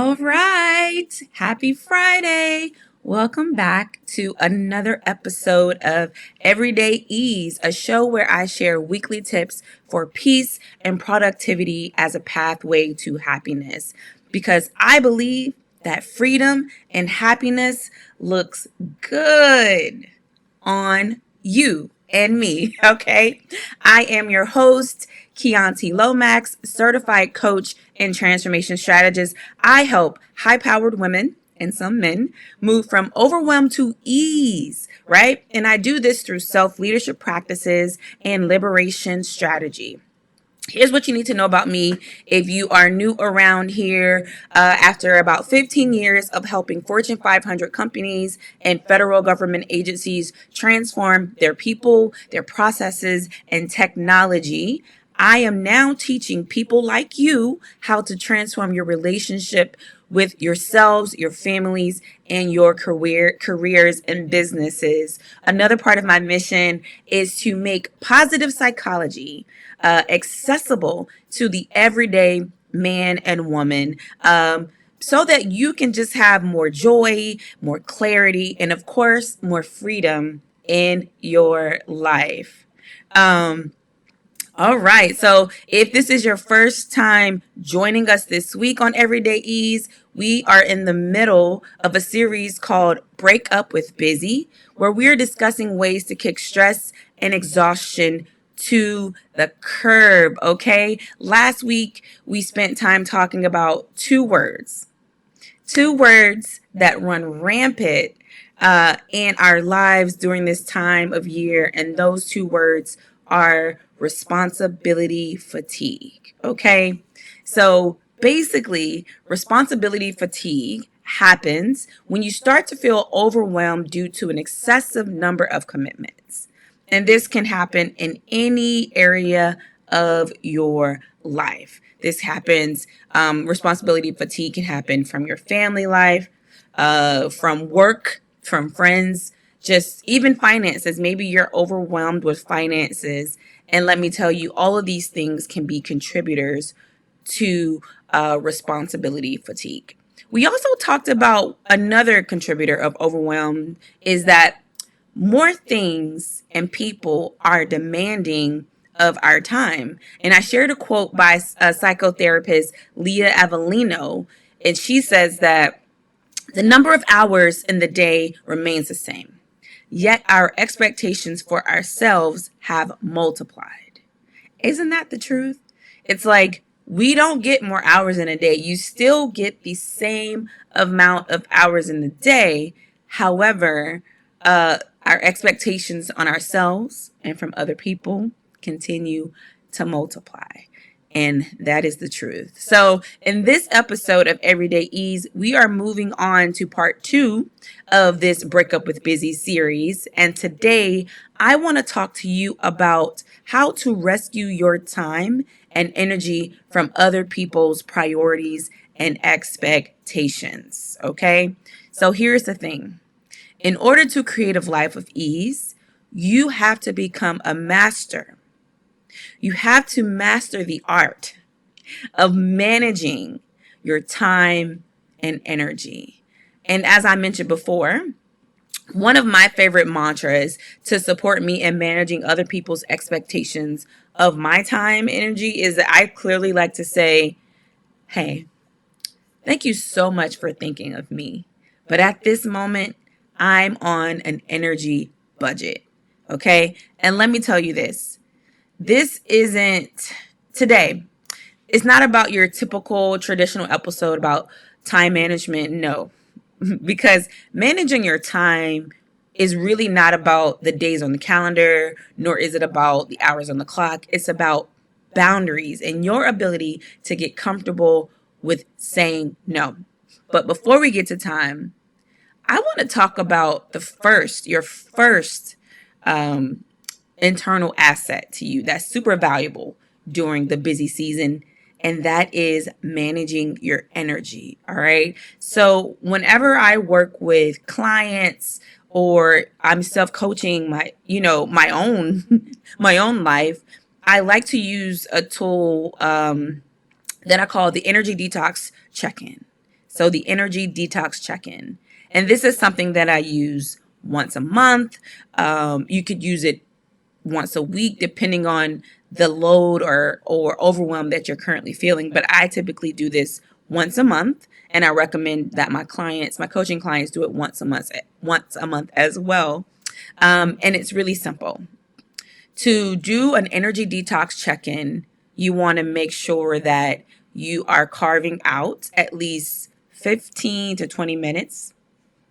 All right. Happy Friday. Welcome back to another episode of Everyday Ease, a show where I share weekly tips for peace and productivity as a pathway to happiness. Because I believe that freedom and happiness looks good on you and me, okay? I am your host, Chianti Lomax, certified coach and transformation strategist. I help high-powered women and some men move from overwhelm to ease, right? And I do this through self-leadership practices and liberation strategy. Here's what you need to know about me if you are new around here. After about 15 years of helping Fortune 500 companies and federal government agencies transform their people, their processes, and technology, I am now teaching people like you how to transform your relationship with yourselves, your families, and your careers and businesses. Another part of my mission is to make positive psychology accessible to the everyday man and woman. So that you can just have more joy, more clarity, and of course, more freedom in your life. Um, all right. So if this is your first time joining us this week on Everyday Ease, we are in the middle of a series called BreakUp with Busy, where we're discussing ways to kick stress and exhaustion to the curb. Okay. Last week, we spent time talking about two words that run rampant in our lives during this time of year. And those two words are responsibility fatigue. Okay. So basically, responsibility fatigue happens when you start to feel overwhelmed due to an excessive number of commitments. And this can happen in any area of your life. This happens, responsibility fatigue can happen from your family life, from work, from friends, just even finances. Maybe you're overwhelmed with finances. And let me tell you, all of these things can be contributors to responsibility fatigue. We also talked about another contributor of overwhelm is that more things and people are demanding of our time. And I shared a quote by a psychotherapist, Leah Avellino, and she says that the number of hours in the day remains the same, yet our expectations for ourselves have multiplied. Isn't that the truth? It's like we don't get more hours in a day. You still get the same amount of hours in the day. However, our expectations on ourselves and from other people continue to multiply. And that is the truth. So in this episode of Everyday Ease, we are moving on to part 2 of this Breakup with Busy series. And today I want to talk to you about how to rescue your time and energy from other people's priorities and expectations. Okay. So here's the thing. In order to create a life of ease, you have to become a master. You have to master the art of managing your time and energy. And as I mentioned before, one of my favorite mantras to support me in managing other people's expectations of my time energy is that I clearly like to say, hey, thank you so much for thinking of me. But at this moment, I'm on an energy budget. Okay. And let me tell you this. This isn't today. It's not about your typical traditional episode about time management. No, because managing your time is really not about the days on the calendar, nor is it about the hours on the clock. It's about boundaries and your ability to get comfortable with saying no. But before we get to time, I want to talk about your first um, internal asset to you that's super valuable during the busy season. And that is managing your energy. All right. So whenever I work with clients or I'm self-coaching my own, my own life, I like to use a tool that I call the energy detox check-in. So the energy detox check-in. And this is something that I use once a month. You could use it once a week, depending on the load or overwhelm that you're currently feeling. But I typically do this once a month, and I recommend that my coaching clients, do it once a month as well. And it's really simple. To do an energy detox check-in, you want to make sure that you are carving out at least 15 to 20 minutes.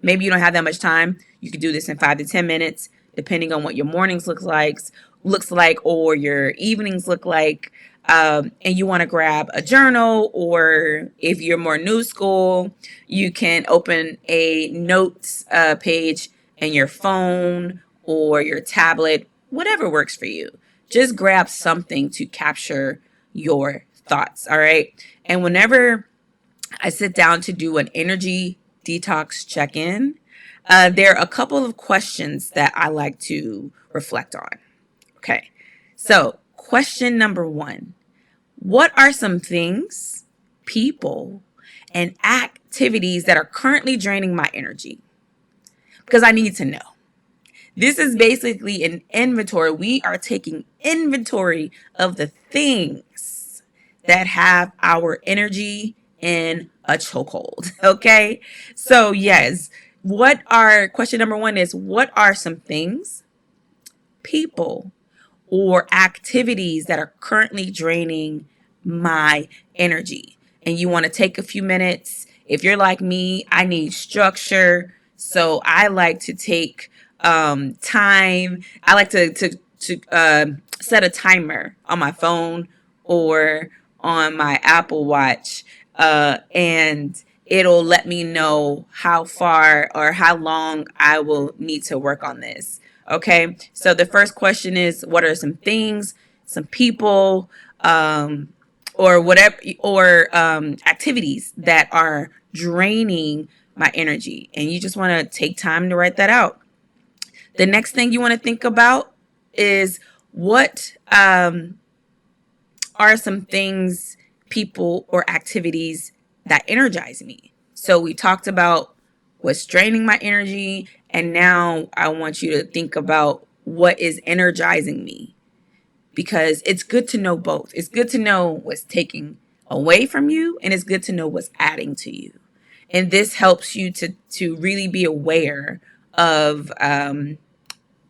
Maybe you don't have that much time. You could do this in 5 to 10 minutes, depending on what your mornings looks like, or your evenings look like. And you want to grab a journal, or if you're more new school, you can open a notes page in your phone or your tablet, whatever works for you. Just grab something to capture your thoughts. All right. And whenever I sit down to do an energy detox check-in, there are a couple of questions that I like to reflect on. Okay. So question number 1, what are some things, people, and activities that are currently draining my energy? Because I need to know. This is basically an inventory. We are taking inventory of the things that have our energy in a chokehold. Okay. So yes, question number 1 is, what are some things, people, or activities that are currently draining my energy? And you want to take a few minutes. If you're like me, I need structure. So I like to take time. I like to set a timer on my phone or on my Apple Watch, and it'll let me know how far or how long I will need to work on this. Okay, so the first question is, what are some things, some people, or whatever, or activities that are draining my energy? And you just want to take time to write that out. The next thing you want to think about is, what are some things, people, or activities that energize me? So we talked about what's draining my energy, and now I want you to think about what is energizing me, because it's good to know both. It's good to know what's taking away from you, and it's good to know what's adding to you. And this helps you to really be aware of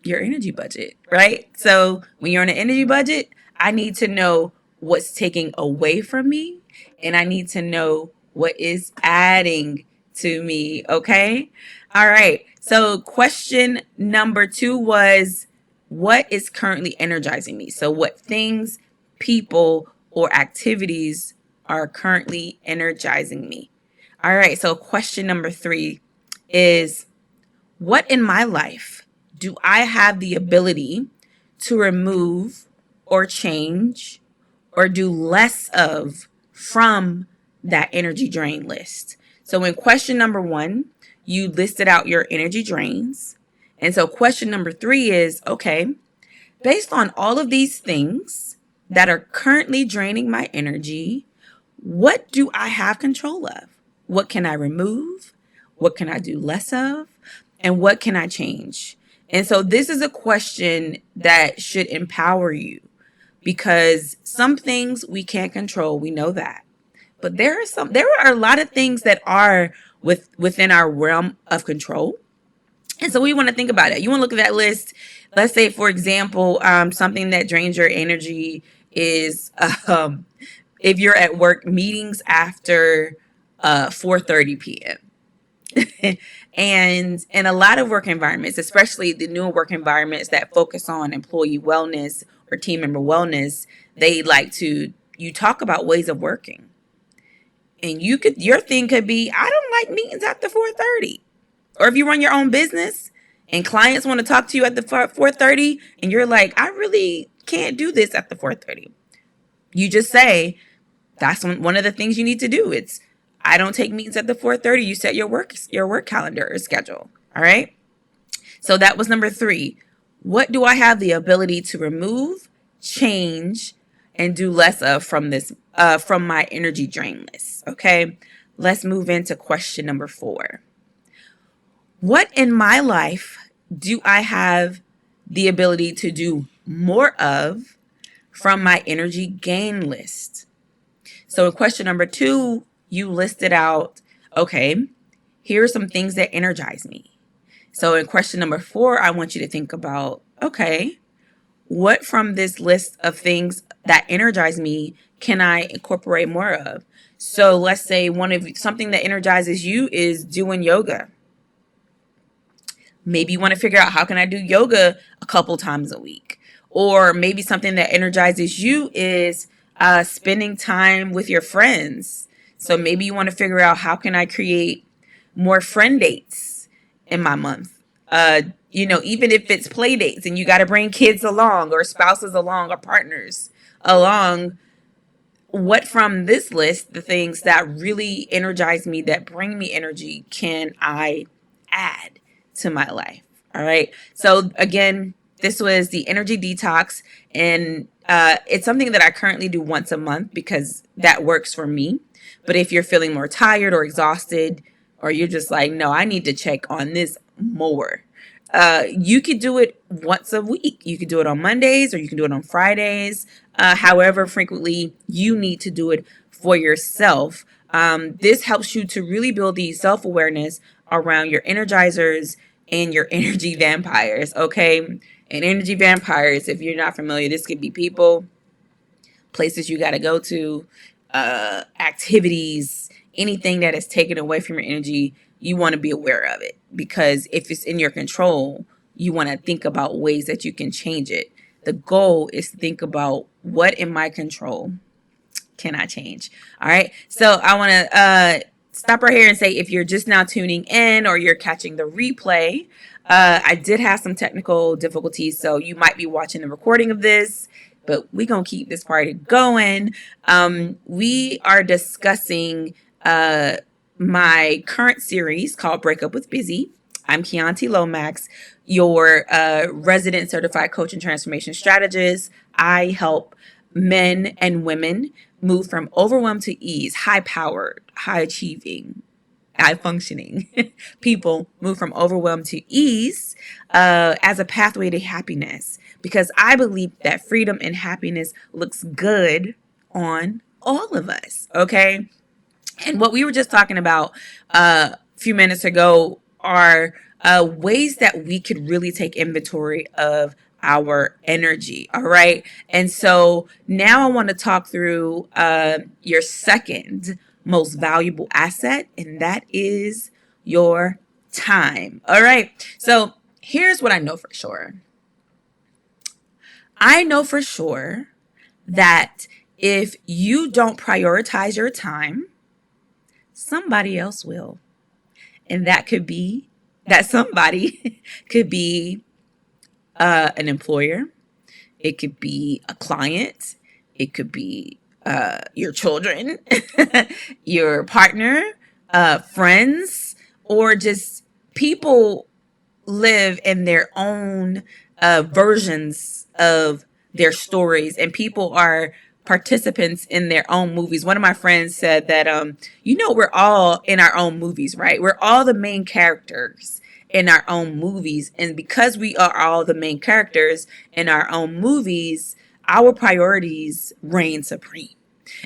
your energy budget, right? So when you're on an energy budget, I need to know what's taking away from me, and I need to know what is adding to me. Okay. All right. So question number 2 was, what is currently energizing me? So what things, people, or activities are currently energizing me? All right. So question number 3 is, what in my life do I have the ability to remove or change or do less of from that energy drain list? So in question number 1, you listed out your energy drains. And so question number 3 is, okay, based on all of these things that are currently draining my energy, what do I have control of? What can I remove? What can I do less of? And what can I change? And so this is a question that should empower you, because some things we can't control. We know that. But there are a lot of things that are within our realm of control. And so we want to think about it. You want to look at that list. Let's say, for example, something that drains your energy is, if you're at work, meetings after 4:30 p.m. And in a lot of work environments, especially the newer work environments that focus on employee wellness or team member wellness, you talk about ways of working. And your thing could be, I don't like meetings after 4:30. Or if you run your own business and clients want to talk to you at the 4:30 and you're like, I really can't do this at the 4:30. You just say, that's one of the things you need to do. It's, I don't take meetings at the 4:30. You set your work calendar or schedule. All right. So that was number 3. What do I have the ability to remove, change, and do less of from my energy drain list? Okay. let's move into question number 4. What in my life do I have the ability to do more of from my energy gain list? So in question number 2, you listed out, okay, here are some things that energize me. So in question number 4, I want you to think about, okay, what from this list of things that energize me can I incorporate more of? So let's say something that energizes you is doing yoga. Maybe you want to figure out, how can I do yoga a couple times a week? Or maybe something that energizes you is spending time with your friends. So maybe you want to figure out, how can I create more friend dates in my month? Even if it's play dates and you got to bring kids along or spouses along or partners along, what from this list, the things that really energize me, that bring me energy, can I add to my life? All right. So again, this was the energy detox, and it's something that I currently do once a month because that works for me. But if you're feeling more tired or exhausted, or you're just like, no, I need to check on this more, you could do it once a week. You could do it on Mondays, or you can do it on Fridays. However frequently you need to do it for yourself. This helps you to really build the self-awareness around your energizers and your energy vampires. Okay. And energy vampires, if you're not familiar, this could be people, places you got to go to, activities, anything that is taken away from your energy. You want to be aware of it, because if it's in your control, you want to think about ways that you can change it. The goal is to think about, what in my control can I change? All right. So I want to stop right here and say, if you're just now tuning in or you're catching the replay, I did have some technical difficulties, so you might be watching the recording of this, but we're going to keep this party going. We are discussing my current series called Breakup with Busy. I'm Chianti Lomax, your resident certified coach and transformation strategist. I help men and women move from overwhelm to ease, high powered, high achieving, high functioning people move from overwhelm to ease as a pathway to happiness, because I believe that freedom and happiness looks good on all of us. Okay. And what we were just talking about a few minutes ago are ways that we could really take inventory of our energy. All right. And so now I want to talk through your second most valuable asset, and that is your time. All right. So here's what I know for sure. I know for sure that if you don't prioritize your time, somebody else will. And that somebody could be an employer. It could be a client. It could be your children, your partner, friends, or just people live in their own versions of their stories, and people are participants in their own movies. One of my friends said that, we're all in our own movies, right? We're all the main characters in our own movies. And because we are all the main characters in our own movies, our priorities reign supreme.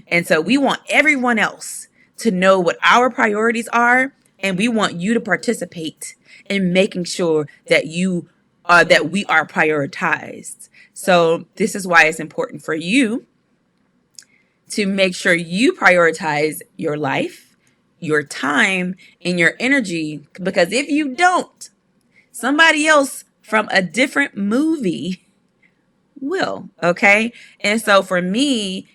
And so we want everyone else to know what our priorities are, and we want you to participate in making sure that we are prioritized. So this is why it's important for you to make sure you prioritize your life, your time, and your energy, because if you don't, somebody else from a different movie will. Okay. And so for me,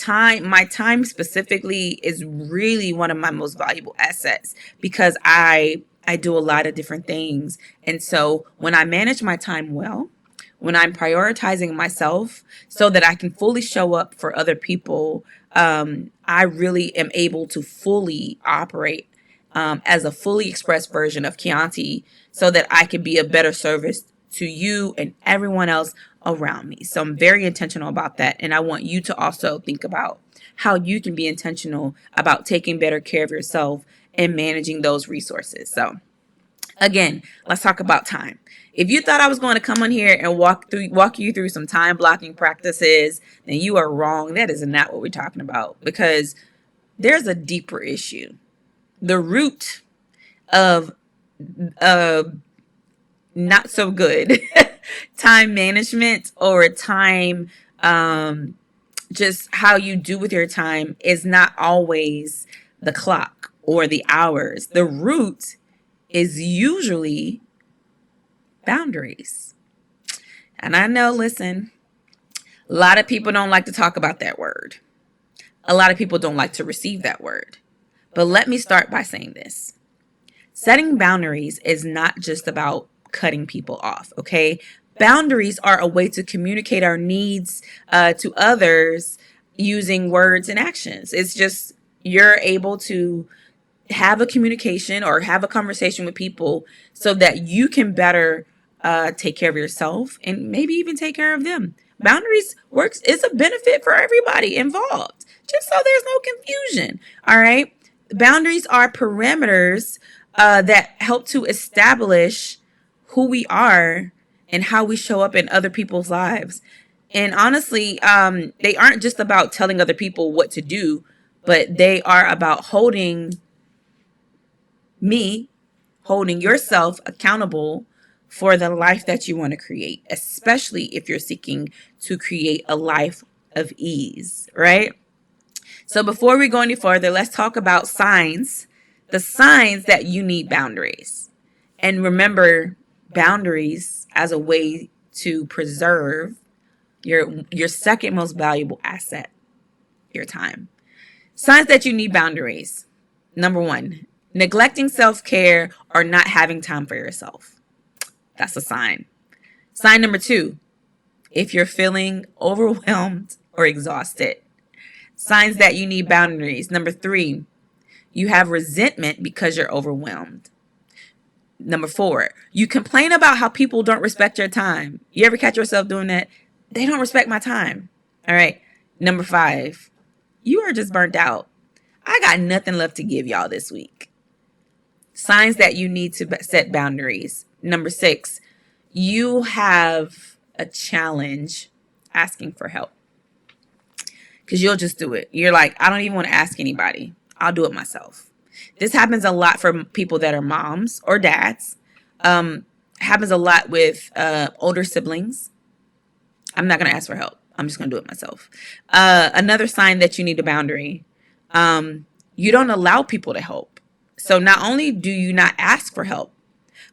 my time specifically is really one of my most valuable assets, because I do a lot of different things. And so when I manage my time well, when I'm prioritizing myself so that I can fully show up for other people, I really am able to fully operate as a fully expressed version of Chianti, so that I can be a better service to you and everyone else around me. So I'm very intentional about that. And I want you to also think about how you can be intentional about taking better care of yourself and managing those resources. So again, let's talk about time. If you thought I was going to come on here and walk you through some time blocking practices, then you are wrong. That is not what we're talking about, because there's a deeper issue. The root of not so good time management, or time, just how you do with your time, is not always the clock or the hours. The root is usually boundaries. And I know, listen, a lot of people don't like to talk about that word. A lot of people don't like to receive that word. But let me start by saying this. Setting boundaries is not just about cutting people off, okay? Boundaries are a way to communicate our needs to others using words and actions. It's just you're able to have a communication or have a conversation with people so that you can better take care of yourself and maybe even take care of them. Boundaries works is a benefit for everybody involved, just so there's no confusion. All right. Boundaries are parameters that help to establish who we are and how we show up in other people's lives. And honestly, they aren't just about telling other people what to do, but they are about holding yourself accountable for the life that you want to create, especially if you're seeking to create a life of ease, right? So before we go any further, let's talk about signs, the signs that you need boundaries. And remember, boundaries as a way to preserve your second most valuable asset, your time. Signs that you need boundaries. Number one, neglecting self-care or not having time for yourself. That's a sign. Sign number two, if you're feeling overwhelmed or exhausted. Signs that you need boundaries. Number three, you have resentment because you're overwhelmed. Number four, you complain about how people don't respect your time. You ever catch yourself doing that? They don't respect my time. All right. Number five, you are just burnt out. I got nothing left to give y'all this week. Signs that you need to set boundaries. Number six, you have a challenge asking for help, because you'll just do it. You're like, I don't even want to ask anybody. I'll do it myself. This happens a lot for people that are moms or dads. Happens a lot with older siblings. I'm not going to ask for help. I'm just going to do it myself. Another sign that you need a boundary. You don't allow people to help. So not only do you not ask for help,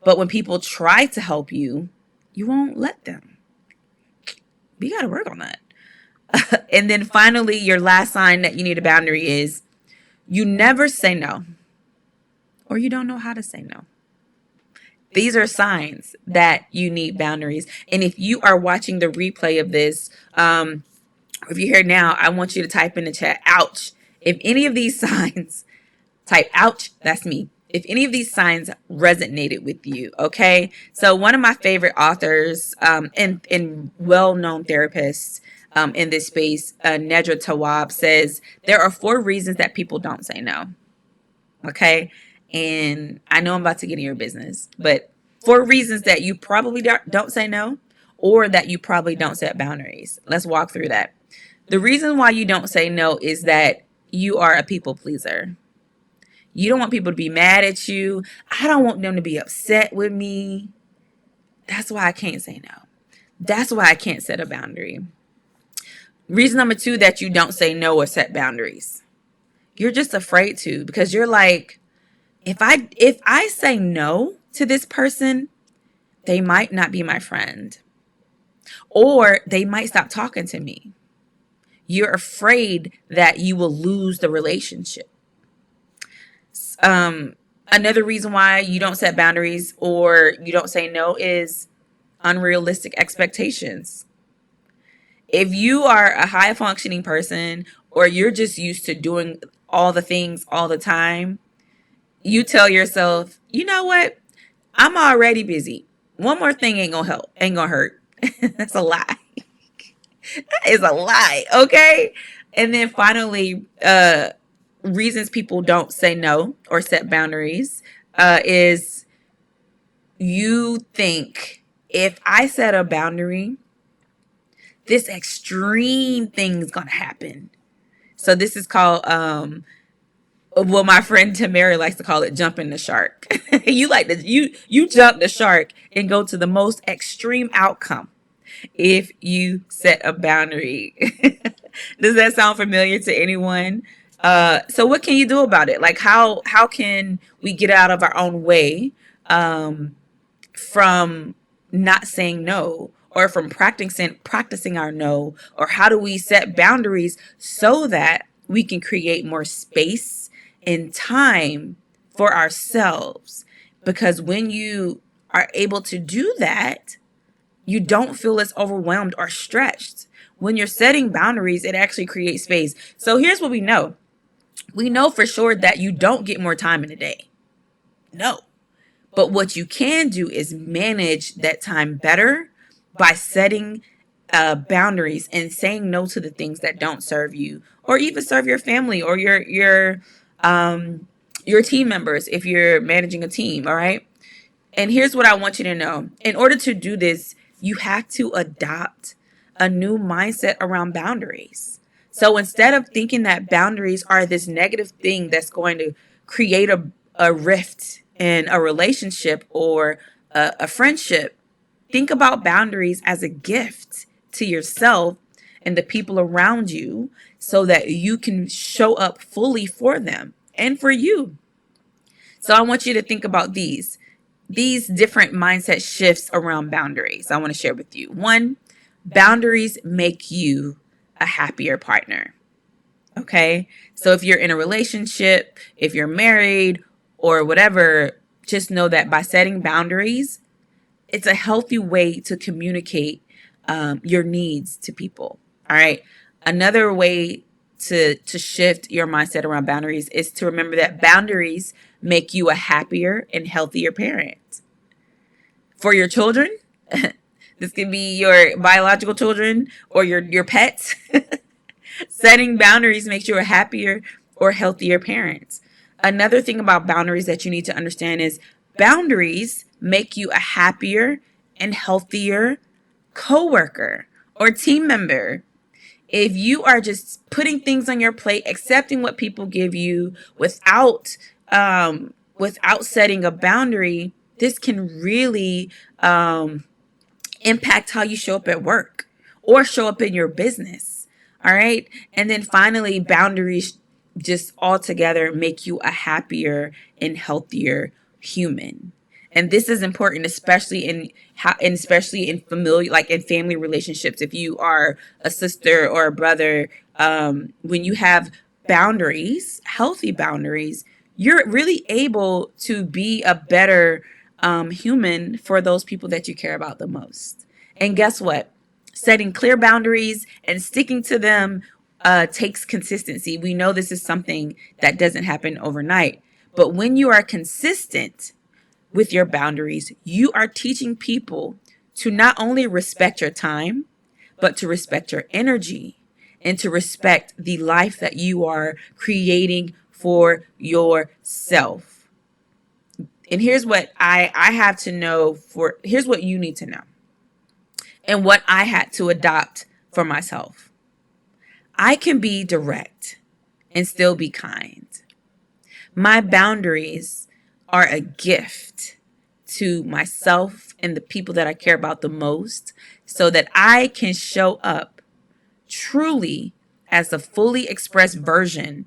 but when people try to help you, you won't let them. We got to work on that. And then finally, your last sign that you need a boundary is you never say no, or you don't know how to say no. These are signs that you need boundaries. And if you are watching the replay of this, if you're here now, I want you to type in the chat, ouch. If any of these signs, type ouch, that's me. If any of these signs resonated with you, okay? So one of my favorite authors and well-known therapists in this space, Nedra Tawwab, says there are 4 reasons that people don't say no, okay? And I know I'm about to get in your business, but 4 reasons that you probably don't say no, or that you probably don't set boundaries. Let's walk through that. The reason why you don't say no is that you are a people pleaser. You don't want people to be mad at you. I don't want them to be upset with me. That's why I can't say no. That's why I can't set a boundary. Reason number 2 that you don't say no or set boundaries. You're just afraid to, because you're like, if I say no to this person, they might not be my friend, or they might stop talking to me. You're afraid that you will lose the relationship. Another reason why you don't set boundaries or you don't say no is unrealistic expectations. If you are a high functioning person, or you're just used to doing all the things all the time, you tell yourself, you know what? I'm already busy. One more thing ain't gonna help, ain't gonna hurt. That's a lie. That is a lie, okay? And then finally, reasons people don't say no or set boundaries is you think, if I set a boundary, this extreme thing's gonna happen. So this is called well, my friend Tamara likes to call it jumping the shark. You jump the shark and go to the most extreme outcome if you set a boundary. Does that sound familiar to anyone? So what can you do about it? Like how can we get out of our own way from not saying no, or from practicing our no? Or how do we set boundaries so that we can create more space and time for ourselves? Because when you are able to do that, you don't feel as overwhelmed or stretched. When you're setting boundaries, it actually creates space. So here's what we know. We know for sure that you don't get more time in a day. No. But what you can do is manage that time better by setting boundaries and saying no to the things that don't serve you, or even serve your family or your team members if you're managing a team. All right. And here's what I want you to know. In order to do this, you have to adopt a new mindset around boundaries. So instead of thinking that boundaries are this negative thing that's going to create a rift in a relationship or a friendship, think about boundaries as a gift to yourself and the people around you so that you can show up fully for them and for you. So I want you to think about these different mindset shifts around boundaries. I want to share with you. One, boundaries make you a happier partner. Okay. So if you're in a relationship, if you're married or whatever, just know that by setting boundaries, it's a healthy way to communicate your needs to people. All right. Another way to shift your mindset around boundaries is to remember that boundaries make you a happier and healthier parent. For your children, this could be your biological children or your pets. Setting boundaries makes you a happier or healthier parent. Another thing about boundaries that you need to understand is boundaries make you a happier and healthier coworker or team member. If you are just putting things on your plate, accepting what people give you without setting a boundary, this can really impact how you show up at work or show up in your business. All right. And then finally, boundaries just altogether make you a happier and healthier human. And this is important, especially in familiar, like in family relationships. If you are a sister or a brother, when you have boundaries, healthy boundaries, you're really able to be a better human for those people that you care about the most. And guess what? Setting clear boundaries and sticking to them takes consistency. We know this is something that doesn't happen overnight. But when you are consistent with your boundaries, you are teaching people to not only respect your time, but to respect your energy and to respect the life that you are creating for yourself. And here's what I have to know here's what you need to know and what I had to adopt for myself. I can be direct and still be kind. My boundaries are a gift to myself and the people that I care about the most so that I can show up truly as a fully expressed version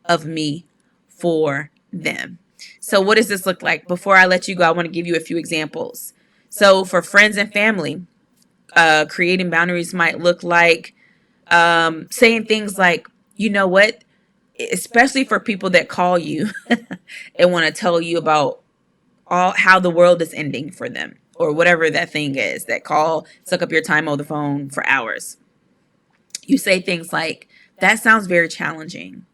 of me for them. So what does this look like? Before I let you go, I want to give you a few examples. So for friends and family, creating boundaries might look like saying things like, you know what, especially for people that call you and want to tell you about all how the world is ending for them or whatever that thing is, that call, suck up your time on the phone for hours. You say things like, that sounds very challenging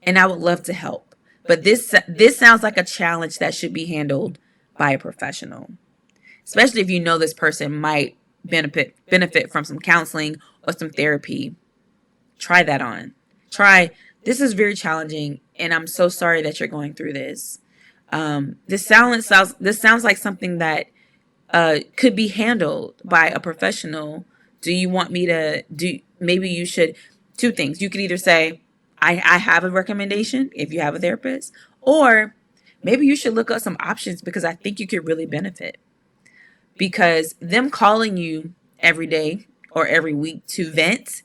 and I would love to help, but this sounds like a challenge that should be handled by a professional, especially if you know this person might benefit from some counseling or some therapy. Try that on. Try, this is very challenging, and I'm so sorry that you're going through this. This sounds like something that could be handled by a professional. Do you want me to do? Maybe you should. Two things. You could either say, I have a recommendation if you have a therapist, or maybe you should look up some options because I think you could really benefit. Because them calling you every day or every week to vent,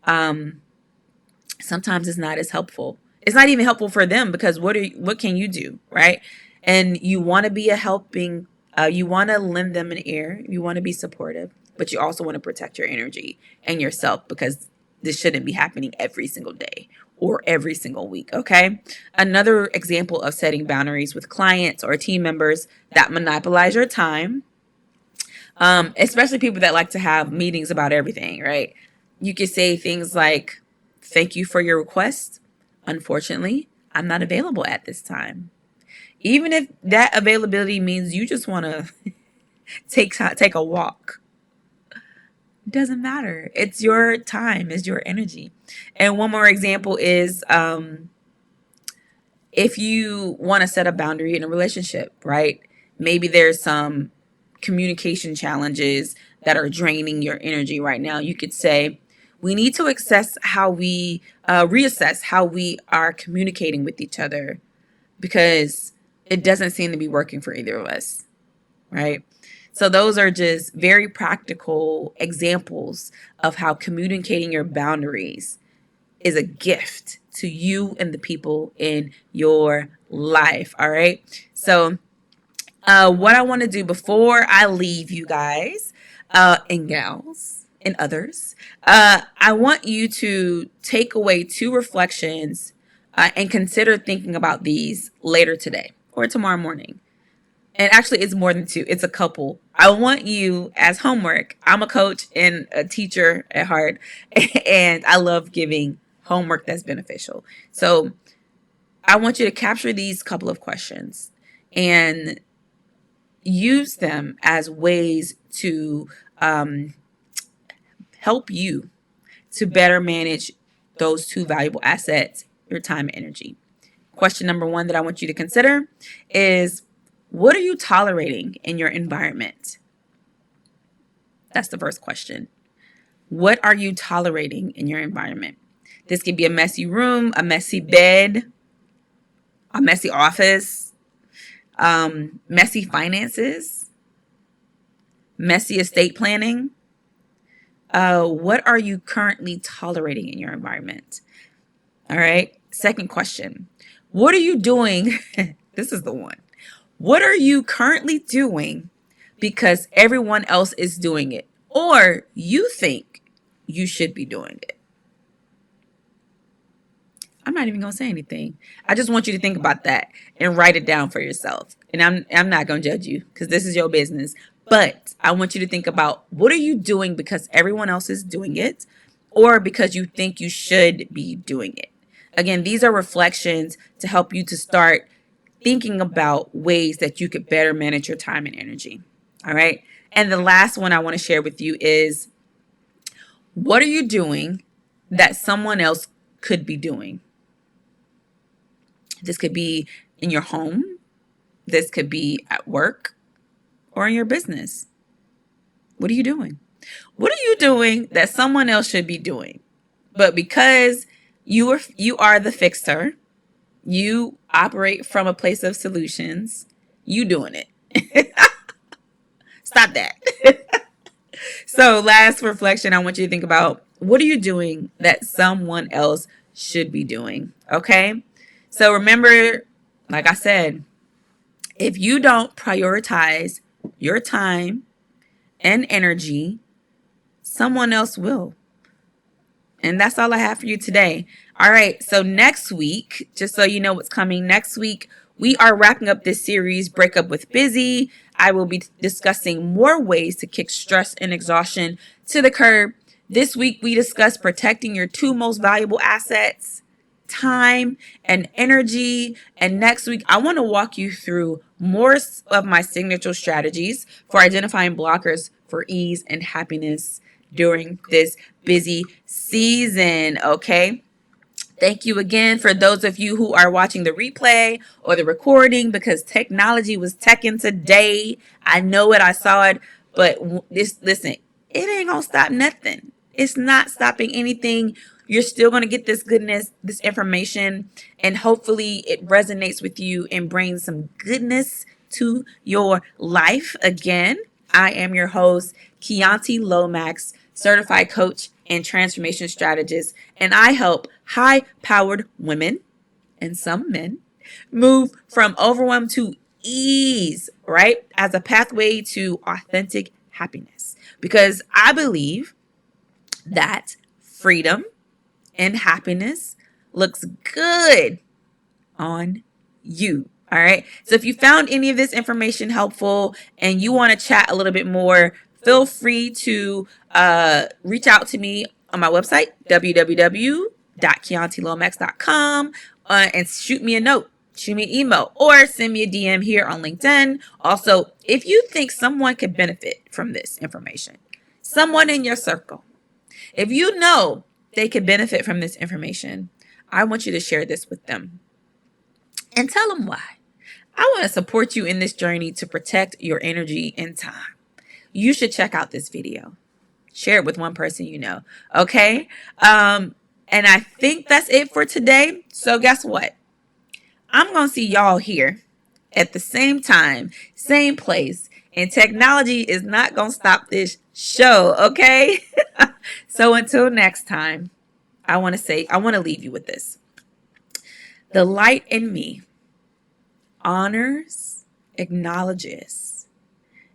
um, sometimes it's not as helpful. It's not even helpful for them because what can you do, right? And you want to be a helping, you want to lend them an ear, you want to be supportive, but you also want to protect your energy and yourself because this shouldn't be happening every single day or every single week, okay? Another example of setting boundaries with clients or team members that monopolize your time, especially people that like to have meetings about everything, right? You could say things like, thank you for your request. Unfortunately, I'm not available at this time. Even if that availability means you just want to take a walk, it doesn't matter. It's your time, it's your energy. And one more example is if you want to set a boundary in a relationship, right? Maybe there's some communication challenges that are draining your energy right now. You could say, we need to reassess how we are communicating with each other because it doesn't seem to be working for either of us, right? So those are just very practical examples of how communicating your boundaries is a gift to you and the people in your life. All right. So, what I want to do before I leave you guys, and gals and others, I want you to take away two reflections and consider thinking about these later today or tomorrow morning. And actually, it's more than two, it's a couple. I want you as homework. I'm a coach and a teacher at heart, and I love giving homework that's beneficial. So I want you to capture these couple of questions and use them as ways to help you to better manage those two valuable assets, your time and energy. Question number one that I want you to consider is, what are you tolerating in your environment? That's the first question. What are you tolerating in your environment? This could be a messy room, a messy bed, a messy office, messy finances, messy estate planning. What are you currently tolerating in your environment? All right. Second question. What are you doing? This is the one. What are you currently doing because everyone else is doing it, or you think you should be doing it? I'm not even going to say anything. I just want you to think about that and write it down for yourself. And I'm not going to judge you because this is your business. But I want you to think about, what are you doing because everyone else is doing it or because you think you should be doing it? Again, these are reflections to help you to start thinking about ways that you could better manage your time and energy. All right. And the last one I want to share with you is, what are you doing that someone else could be doing? This could be in your home. This could be at work or in your business. What are you doing? What are you doing that someone else should be doing? But because you are the fixer, you operate from a place of solutions, you doing it. Stop that. So last reflection, I want you to think about, what are you doing that someone else should be doing? Okay. So remember, like I said, if you don't prioritize your time and energy, someone else will. And that's all I have for you today. All right. So next week, just so you know what's coming next week, we are wrapping up this series, Break Up with Busy. I will be discussing more ways to kick stress and exhaustion to the curb. This week, we discussed protecting your two most valuable assets, time and energy. And next week, I want to walk you through more of my signature strategies for identifying blockers for ease and happiness during this busy season. Okay. Thank you again for those of you who are watching the replay or the recording, because technology was teching today. I know it, I saw it, but listen, it ain't gonna stop nothing. It's not stopping anything. You're still gonna get this goodness, this information, and hopefully it resonates with you and brings some goodness to your life. Again, I am your host, Chianti Lomax, certified coach and transformation strategist, and I help high-powered women and some men move from overwhelm to ease, right? As a pathway to authentic happiness. Because I believe that freedom and happiness looks good on you. All right. So if you found any of this information helpful and you want to chat a little bit more, feel free to reach out to me on my website, www.chiantilomax.com, and shoot me a note, shoot me an email, or send me a DM here on LinkedIn. Also, if you think someone could benefit from this information, someone in your circle, if you know they could benefit from this information, I want you to share this with them and tell them why. I want to support you in this journey to protect your energy and time. You should check out this video. Share it with one person you know. Okay? And I think that's it for today. So guess what? I'm going to see y'all here at the same time, same place. And technology is not going to stop this show. Okay? So until next time, I want to leave you with this. The light in me honors, acknowledges,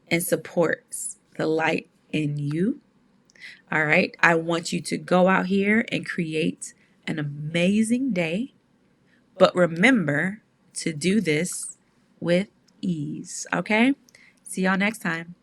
and supports the light in you. All right. I want you to go out here and create an amazing day. But remember to do this with ease. Okay. See y'all next time.